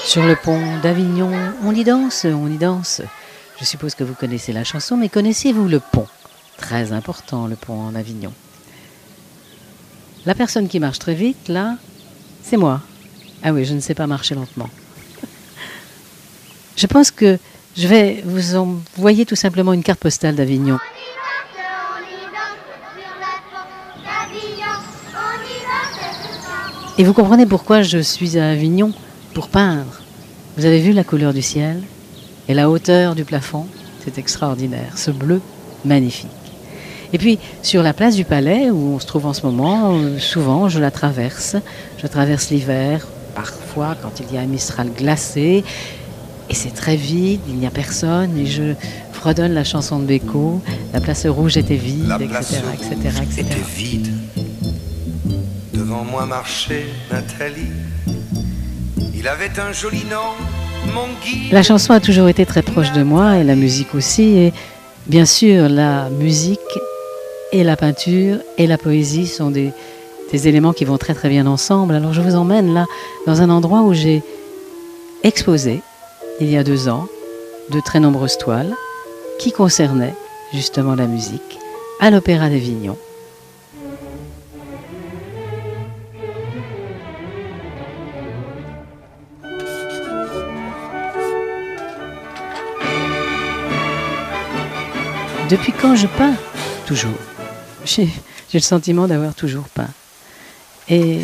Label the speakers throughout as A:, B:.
A: Sur le pont d'Avignon, on y danse, on y danse. Je suppose que vous connaissez la chanson, mais connaissez-vous le pont? Très important, le pont en Avignon. La personne qui marche très vite, là, c'est moi. Ah oui, je ne sais pas marcher lentement. Je pense que je vais vous envoyer tout simplement une carte postale d'Avignon. Et vous comprenez pourquoi je suis à Avignon? Pour peindre. Vous avez vu la couleur du ciel et la hauteur du plafond? C'est extraordinaire, ce bleu magnifique. Et puis, sur la place du Palais, où on se trouve en ce moment, souvent, je la traverse. Je traverse l'hiver, parfois, quand il y a un mistral glacé. Et c'est très vide, il n'y a personne. Et je fredonne la chanson de Beko. La place rouge était vide, etc., etc., etc.
B: Était vide. Devant moi marchait Nathalie. Il avait un joli nom, mon guide.
A: La chanson a toujours été très proche de moi, et la musique aussi. Et bien sûr, la musique et la peinture et la poésie sont des éléments qui vont très très bien ensemble. Alors je vous emmène là dans un endroit où j'ai exposé il y a 2 ans de très nombreuses toiles qui concernaient justement la musique à l'Opéra d'Avignon. Depuis quand je peins? Toujours. J'ai le sentiment d'avoir toujours peint. Et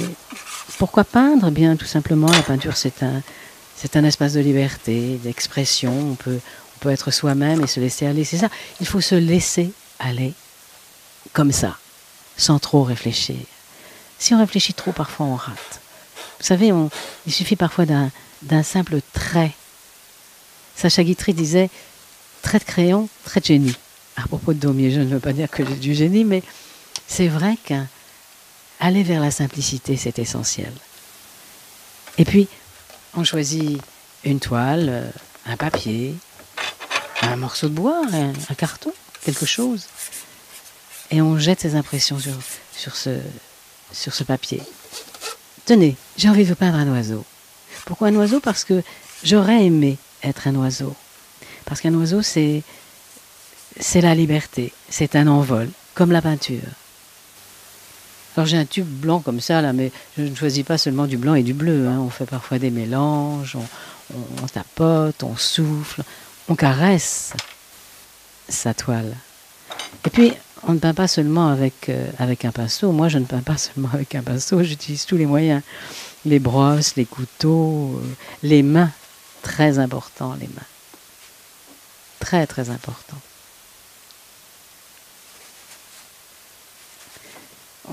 A: pourquoi peindre? Eh bien, tout simplement, la peinture, c'est un espace de liberté, d'expression. On peut être soi-même et se laisser aller. C'est ça. Il faut se laisser aller comme ça, sans trop réfléchir. Si on réfléchit trop, parfois on rate. Vous savez, il suffit parfois d'un simple trait. Sacha Guitry disait « trait de crayon, trait de génie ». À propos de Daumier, je ne veux pas dire que j'ai du génie, mais c'est vrai qu'aller vers la simplicité, c'est essentiel. Et puis, on choisit une toile, un papier, un morceau de bois, un carton, quelque chose, et on jette ses impressions sur ce papier. Tenez, j'ai envie de vous peindre un oiseau. Pourquoi un oiseau? Parce que j'aurais aimé être un oiseau. Parce qu'un oiseau, c'est la liberté, c'est un envol, comme la peinture. Alors j'ai un tube blanc comme ça, là, mais je ne choisis pas seulement du blanc et du bleu. Hein. On fait parfois des mélanges, on tapote, on souffle, on caresse sa toile. Et puis, on ne peint pas seulement avec un pinceau. Moi, je ne peins pas seulement avec un pinceau, j'utilise tous les moyens. Les brosses, les couteaux, les mains. Très important, les mains. Très, très important.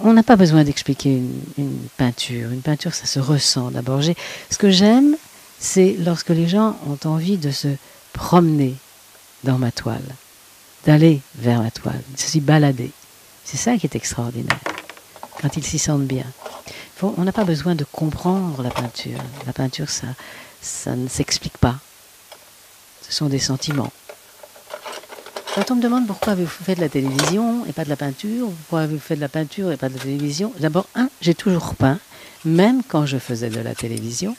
A: On n'a pas besoin d'expliquer une peinture. Une peinture, ça se ressent d'abord. Ce que j'aime, c'est lorsque les gens ont envie de se promener dans ma toile, d'aller vers ma toile, de s'y balader. C'est ça qui est extraordinaire, quand ils s'y sentent bien. On n'a pas besoin de comprendre la peinture. La peinture, ça ne s'explique pas. Ce sont des sentiments. Quand on me demande pourquoi vous faites de la télévision et pas de la peinture, pourquoi vous faites de la peinture et pas de la télévision, d'abord, j'ai toujours peint, même quand je faisais de la télévision.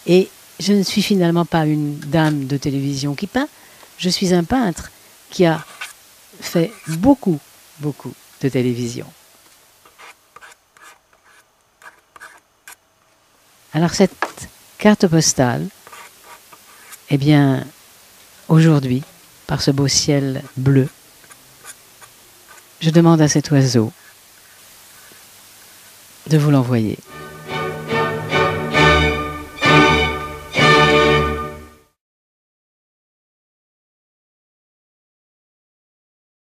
A: Et je ne suis finalement pas une dame de télévision qui peint, je suis un peintre qui a fait beaucoup, beaucoup de télévision. Alors cette carte postale, eh bien, aujourd'hui, par ce beau ciel bleu, je demande à cet oiseau de vous l'envoyer.